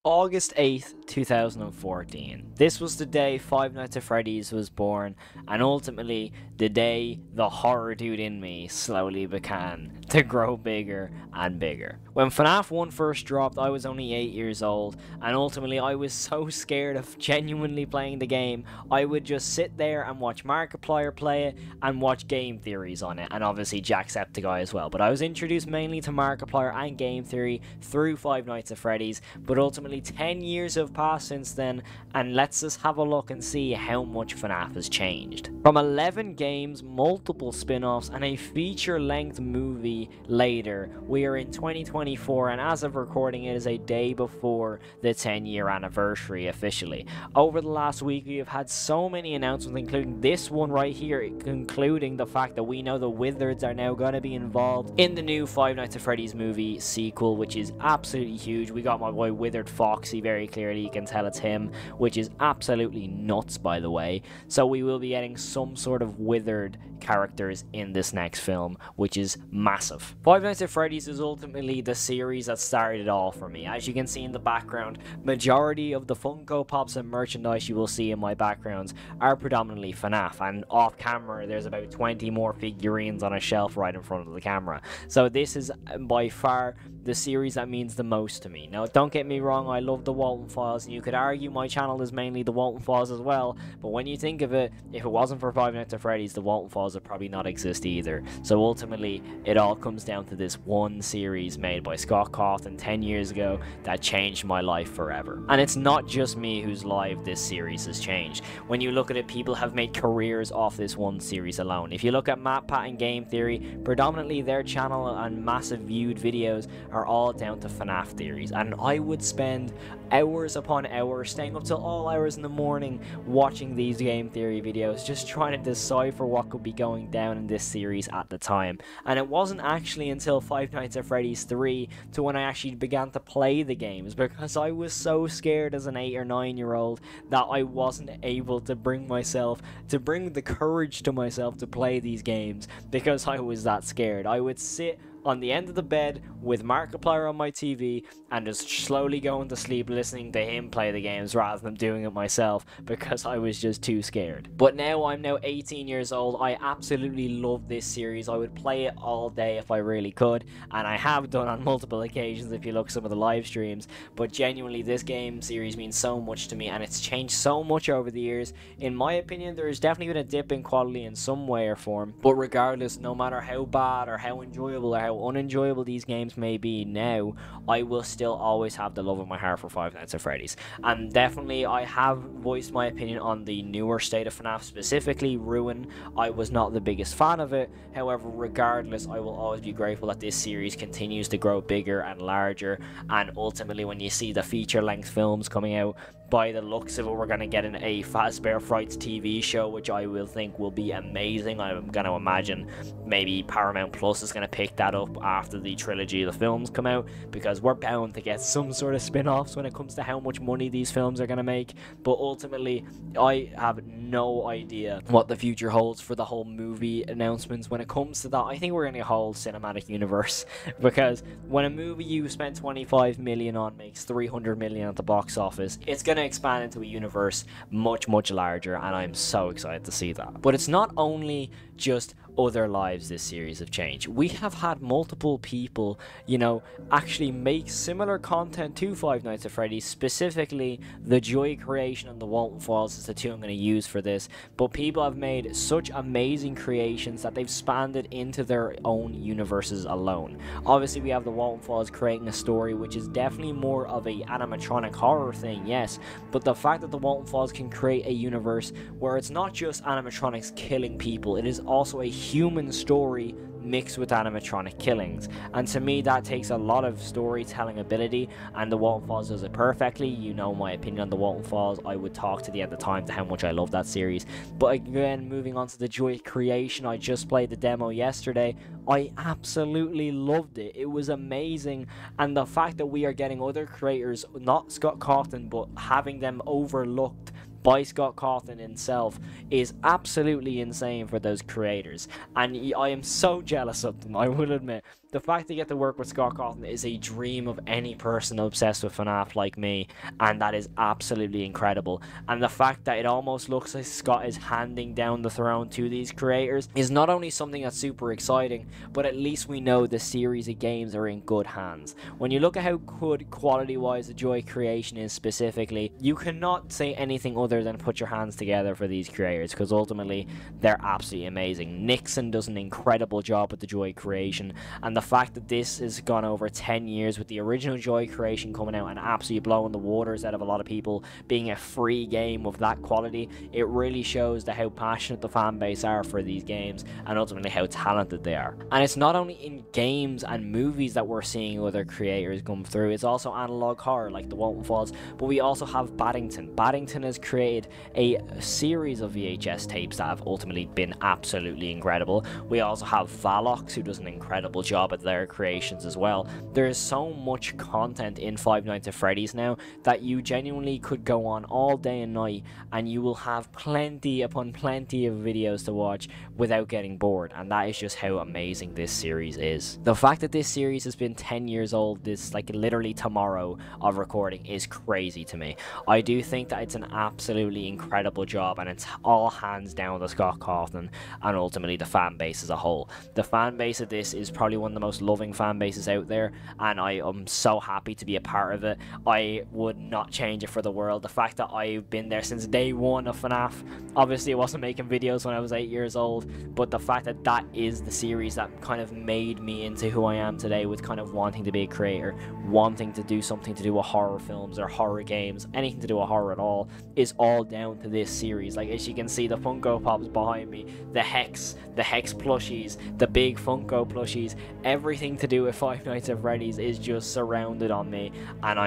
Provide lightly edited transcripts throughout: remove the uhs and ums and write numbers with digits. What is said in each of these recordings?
August 8th, 2014. This was the day Five Nights at Freddy's was born, and ultimately the day the horror dude in me slowly began to grow bigger and bigger. When FNAF 1 first dropped, I was only 8 years old, and ultimately I was so scared of genuinely playing the game, I would just sit there and watch Markiplier play it and watch game theories on it, and obviously Jacksepticeye as well. But I was introduced mainly to Markiplier and game theory through Five Nights at Freddy's, but ultimately 10 years have passed since then, and let's just have a look and see how much FNAF has changed. From 11 games, multiple spin-offs, and a feature-length movie later, we are in 2024, and as of recording it is a day before the 10-year anniversary officially. Over the last week we have had so many announcements, including this one right here, concluding the fact that we know the Wizards are now going to be involved in the new Five Nights at Freddy's movie sequel, which is absolutely huge. We got my boy Withered Foxy very clearly, you can tell it's him, which is absolutely nuts, by the way. So we will be getting some sort of Withered characters in this next film, which is massive. Five Nights at Freddy's is ultimately the series that started it all for me. As you can see in the background, majority of the Funko Pops and merchandise you will see in my backgrounds are predominantly FNAF, and off camera there's about 20 more figurines on a shelf right in front of the camera. So this is by far the series that means the most to me. Now don't get me wrong, I love the Walton Files, and you could argue my channel is mainly the Walton Files as well, but when you think of it, if it wasn't for Five Nights at Freddy's, the Walton Files would probably not exist either. So ultimately it all comes down to this one series made by Scott Cawthon 10 years ago that changed my life forever. And it's not just me whose life this series has changed. When you look at it, people have made careers off this one series alone. If you look at Matt, Pat and Game Theory, predominantly their channel and massive viewed videos are all down to FNAF theories, and I would spend hours upon hours, staying up till all hours in the morning watching these game theory videos, just trying to decipher what could be going down in this series at the time. And it wasn't actually until Five Nights at Freddy's 3 to when I actually began to play the games, because I was so scared as an 8 or 9 year old that I wasn't able to bring the courage to myself to play these games, because I was that scared. I would sit on the end of the bed with Markiplier on my TV and just slowly going to sleep listening to him play the games rather than doing it myself, because I was just too scared. But now I'm 18 years old, I absolutely love this series. I would play it all day if I really could, and I have done on multiple occasions if you look at some of the live streams. But genuinely, this game series means so much to me, and it's changed so much over the years. In my opinion, there's definitely been a dip in quality in some way or form, but regardless, no matter how bad or how enjoyable or how unenjoyable these games may be now, I will still always have the love of my heart for Five Nights at Freddy's. And definitely I have voiced my opinion on the newer state of FNAF, specifically Ruin. I was not the biggest fan of it. However, regardless, I will always be grateful that this series continues to grow bigger and larger, and ultimately when you see the feature-length films coming out, by the looks of it, we're going to get a Fazbear Frights TV show, which I will think will be amazing. I'm going to imagine maybe Paramount Plus is going to pick that up after the trilogy of the films come out, because we're bound to get some sort of spin-offs when it comes to how much money these films are going to make. But ultimately, I have no idea what the future holds for the whole movie announcements. When it comes to that, I think we're going to get a whole cinematic universe, because when a movie you spent 25 million on makes 300 million at the box office, it's going to expand into a universe much larger, and I'm so excited to see that. But it's not only just other lives this series have changed. We have had multiple people, you know, actually make similar content to Five Nights at Freddy's. Specifically, the Joy Creation and the Walton Files is the two I'm going to use for this. But people have made such amazing creations that they've expanded into their own universes alone. Obviously, we have the Walton Files creating a story which is definitely more of a animatronic horror thing, yes, but the fact that the Walton Files can create a universe where it's not just animatronics killing people, it is also a human story mixed with animatronic killings, and to me that takes a lot of storytelling ability, and the Walton Files does it perfectly. You know my opinion on the Walton Files, I would talk to the end of time to how much I love that series. But again, moving on to the Joy Creation, I just played the demo yesterday. I absolutely loved it. It was amazing, and the fact that we are getting other creators, not Scott Cawthon, but having them overlooked by Scott Cawthon himself, is absolutely insane for those creators, and I am so jealous of them, I will admit. the fact to get to work with Scott Cawthon is a dream of any person obsessed with FNAF like me, and that is absolutely incredible. And the fact that it almost looks like Scott is handing down the throne to these creators is not only something that's super exciting, but at least we know the series of games are in good hands. When you look at how good quality-wise the Joy Creation is specifically, you cannot say anything other than put your hands together for these creators, because ultimately they're absolutely amazing. Nixon does an incredible job with the Joy Creation, and the fact that this has gone over 10 years with the original Joy Creation coming out and absolutely blowing the waters out of a lot of people, being a free game of that quality, it really shows that how passionate the fan base are for these games, and ultimately how talented they are. And it's not only in games and movies that we're seeing other creators come through, it's also analog horror like the Walton Falls, but we also have Baddington. Baddington has created a series of VHS tapes that have ultimately been absolutely incredible. We also have Valox, who does an incredible job at their creations as well. There is so much content in Five Nights at Freddy's now that you genuinely could go on all day and night, and you will have plenty upon plenty of videos to watch without getting bored, and that is just how amazing this series is. The fact that this series has been 10 years old, this like literally tomorrow of recording, is crazy to me. I do think that it's an absolutely incredible job, and it's all hands down to Scott Cawthon and ultimately the fan base as a whole. The fan base of this is probably one of the most loving fan bases out there, and I am so happy to be a part of it. I would not change it for the world. The fact that I've been there since day one of FNAF, obviously I wasn't making videos when I was 8 years old, but the fact that that is the series that kind of made me into who I am today, with kind of wanting to be a creator, wanting to do something to do with horror films or horror games, anything to do with horror at all, is all down to this series. Like, as you can see, the Funko Pops behind me, the Hex plushies, the big Funko plushies, everything to do with Five Nights at Freddy's is just surrounded on me, and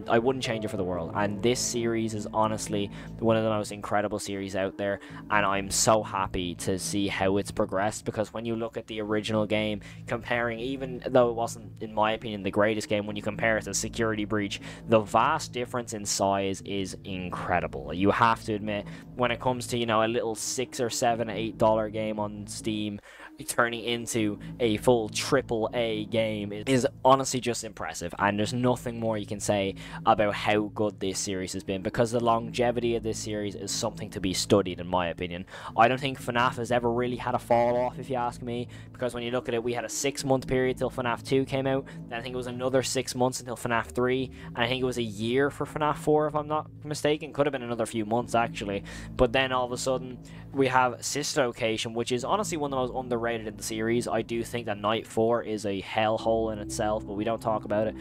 I wouldn't change it for the world. And this series is honestly one of the most incredible series out there, and I'm so happy to see how it's progressed, because when you look at the original game, comparing, even though it wasn't in my opinion the greatest game, when you compare it to Security Breach, the vast difference in size is incredible. You have to admit, when it comes to, you know, a little $6 or $7, $8 game on Steam turning into a full AAA game is honestly just impressive, and there's nothing more you can say about how good this series has been, because the longevity of this series is something to be studied in my opinion. I don't think FNAF has ever really had a fall off, if you ask me, because when you look at it, we had a 6-month period till FNAF 2 came out, then I think it was another 6 months until FNAF 3, and I think it was a year for FNAF 4 if I'm not mistaken. Could have been another few months actually, but then all of a sudden we have Sister Location, which is honestly one of the most underrated in the series. I do think that Night 4 is a hellhole in itself, but we don't talk about it.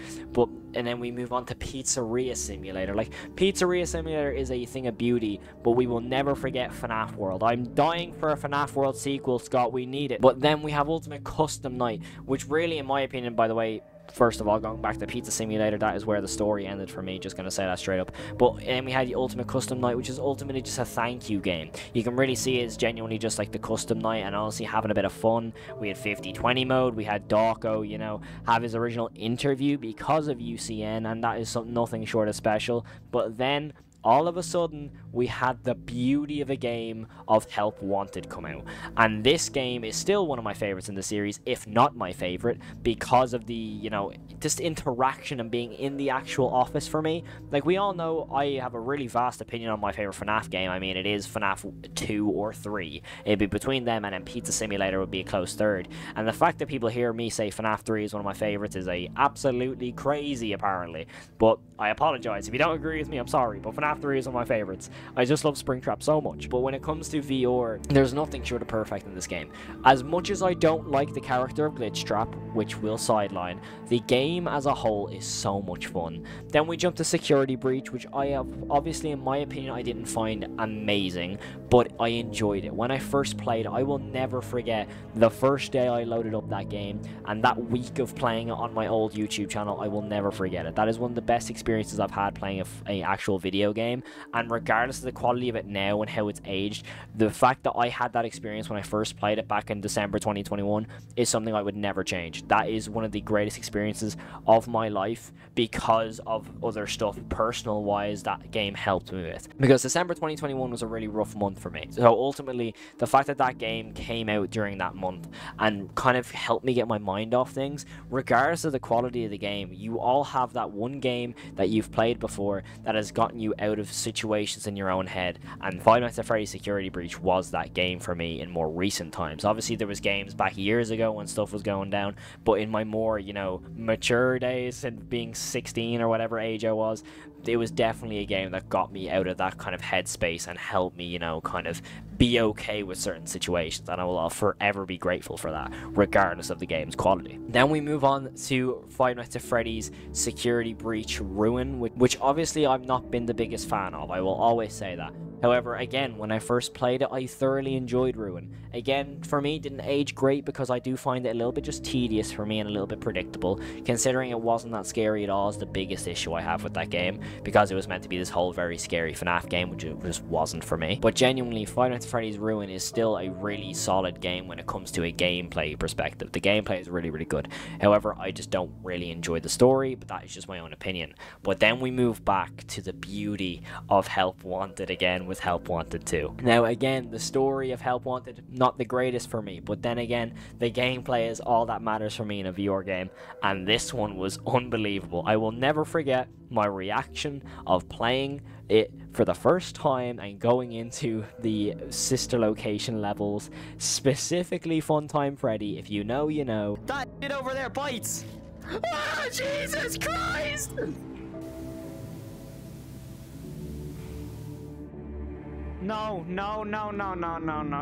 And then we move on to Pizzeria Simulator. Like, Pizzeria Simulator is a thing of beauty, but we will never forget FNAF World. I'm dying for a FNAF World sequel, Scott, we need it. But then we have Ultimate Custom Night, which really, in my opinion, by the way, first of all, going back to Pizza Simulator, that is where the story ended for me, just gonna say that straight up. But then we had the Ultimate Custom Night, which is ultimately just a thank you game. You can really see it's genuinely just like the custom night, and honestly having a bit of fun. We had 50-20 mode, we had Dawko, you know, have his original interview because of UCN, and that is nothing short of special. But then all of a sudden we had the beauty of a game of Help Wanted come out, and this game is still one of my favorites in the series, if not my favorite, because of the, you know, just interaction and being in the actual office for me. Like, we all know I have a really vast opinion on my favorite FNAF game. I mean, it is FNAF 2 or 3. It'd be between them, and then Pizza Simulator would be a close third. And the fact that people hear me say FNAF 3 is one of my favorites is absolutely crazy, apparently. But I apologize if you don't agree with me. I'm sorry, but FNAF 3 is one of my favorites. I just love Springtrap so much. But when it comes to VR, there's nothing short of perfect in this game. As much as I don't like the character of Glitchtrap, which we'll sideline, the game as a whole is so much fun. Then we jump to Security Breach, which I have, obviously in my opinion, I didn't find amazing, but I enjoyed it. When I first played, I will never forget the first day I loaded up that game, and that week of playing it on my old YouTube channel, I will never forget it. That is one of the best experiences I've had playing an actual video game. game, and regardless of the quality of it now and how it's aged, the fact that I had that experience when I first played it back in December 2021 is something I would never change. That is one of the greatest experiences of my life because of other stuff personal wise that game helped me with, because December 2021 was a really rough month for me. So ultimately the fact that that game came out during that month and kind of helped me get my mind off things, regardless of the quality of the game, you all have that one game that you've played before that has gotten you out of situations in your own head, and Five Nights at Freddy's Security Breach was that game for me in more recent times. Obviously there was games back years ago when stuff was going down, but in my more, you know, mature days and being 16 or whatever age I was, it was definitely a game that got me out of that kind of headspace and helped me, you know, kind of be okay with certain situations, and I will forever be grateful for that, regardless of the game's quality. Then we move on to Five Nights at Freddy's Security Breach Ruin, which obviously I've not been the biggest fan of, I will always say that. However, again, when I first played it, I thoroughly enjoyed Ruin. Again, for me, it didn't age great because I do find it a little bit just tedious for me and a little bit predictable, considering it wasn't that scary at all is the biggest issue I have with that game, because it was meant to be this whole very scary FNAF game, which it just wasn't for me. But genuinely, Five Nights at Freddy's Ruin is still a really solid game when it comes to a gameplay perspective. The gameplay is really, really good. However, I just don't really enjoy the story, but that is just my own opinion. But then we move back to the beauty of Help Wanted again with Help Wanted 2. Now again, the story of Help Wanted, not the greatest for me, but then again, the gameplay is all that matters for me in a VR game, and this one was unbelievable. I will never forget my reaction of playing it for the first time and going into the sister location levels, specifically Funtime Freddy. If you know, you know. That shit over there bites! Oh, Jesus Christ! No,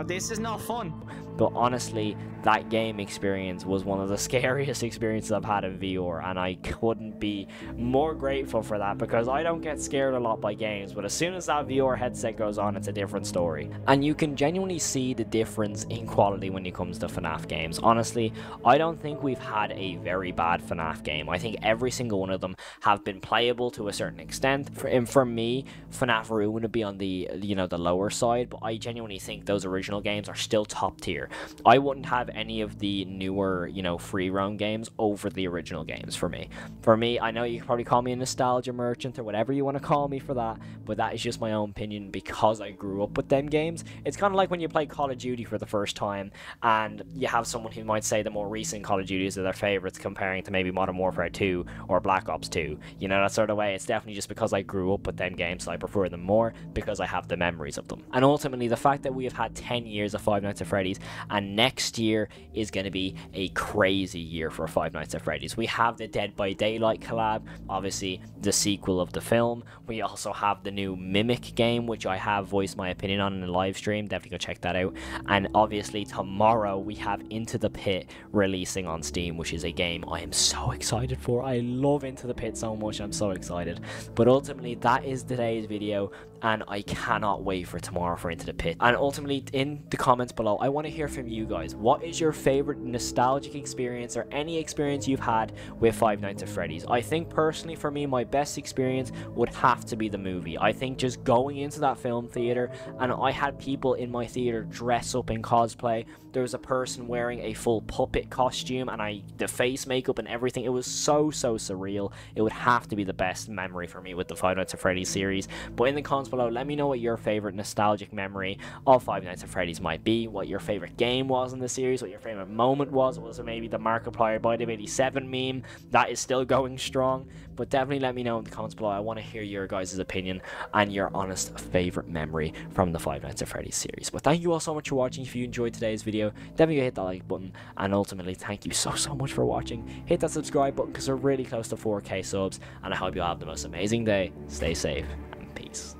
this is not fun. But honestly, that game experience was one of the scariest experiences I've had in VR, and I couldn't be more grateful for that, because I don't get scared a lot by games, but as soon as that VR headset goes on, it's a different story. And you can genuinely see the difference in quality when it comes to FNAF games. Honestly, I don't think we've had a very bad FNAF game. I think every single one of them have been playable to a certain extent. For me, FNAF Ruin would be on the, you know, the lower side, but I genuinely think those original games are still top tier. I wouldn't have any of the newer, you know, free roam games over the original games for me. For me, I know you could probably call me a nostalgia merchant or whatever you want to call me for that, but that is just my own opinion because I grew up with them games. It's kind of like when you play Call of Duty for the first time and you have someone who might say the more recent Call of Duties are their favorites, comparing to maybe Modern Warfare 2 or Black Ops 2. You know, that sort of way. It's definitely just because I grew up with them games, so I prefer them more because I have the memories of them. And ultimately, the fact that we have had 10 years of Five Nights at Freddy's, and next year is going to be a crazy year for Five Nights at Freddy's. We have the Dead by Daylight collab, obviously the sequel of the film. We also have the new Mimic game, which I have voiced my opinion on in the live stream. Definitely go check that out. And obviously tomorrow we have Into the Pit releasing on Steam, which is a game I am so excited for. I love Into the Pit so much. I'm so excited. But ultimately, that is today's video, and I cannot wait for tomorrow for Into the Pit. And ultimately, in the comments below, I want to hear from you guys. What is your favorite nostalgic experience or any experience you've had with Five Nights at Freddy's? I think personally for me, my best experience would have to be the movie. I think just going into that film theater, and I had people in my theater dress up in cosplay. There was a person wearing a full puppet costume, and the face makeup and everything. It was so surreal. It would have to be the best memory for me with the Five Nights at Freddy's series. But in the comments below, let me know what your favorite nostalgic memory of Five Nights at Freddy's might be, what your favorite game was in the series, what your favorite moment was. Was it maybe the Markiplier by the 87 meme? That is still going strong. But definitely let me know in the comments below. I want to hear your guys' opinion and your honest favorite memory from the Five Nights at Freddy's series. But thank you all so much for watching. If you enjoyed today's video, definitely hit that like button, and ultimately thank you so much for watching. Hit that subscribe button because we're really close to 4K subs, and I hope you all have the most amazing day. Stay safe and peace.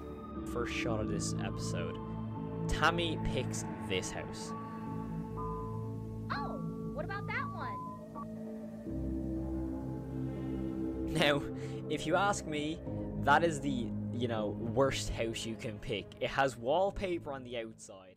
First shot of this episode, Tammy picks this house. Oh, what about that one? Now, if you ask me, that is the, you know, worst house you can pick. It has wallpaper on the outside.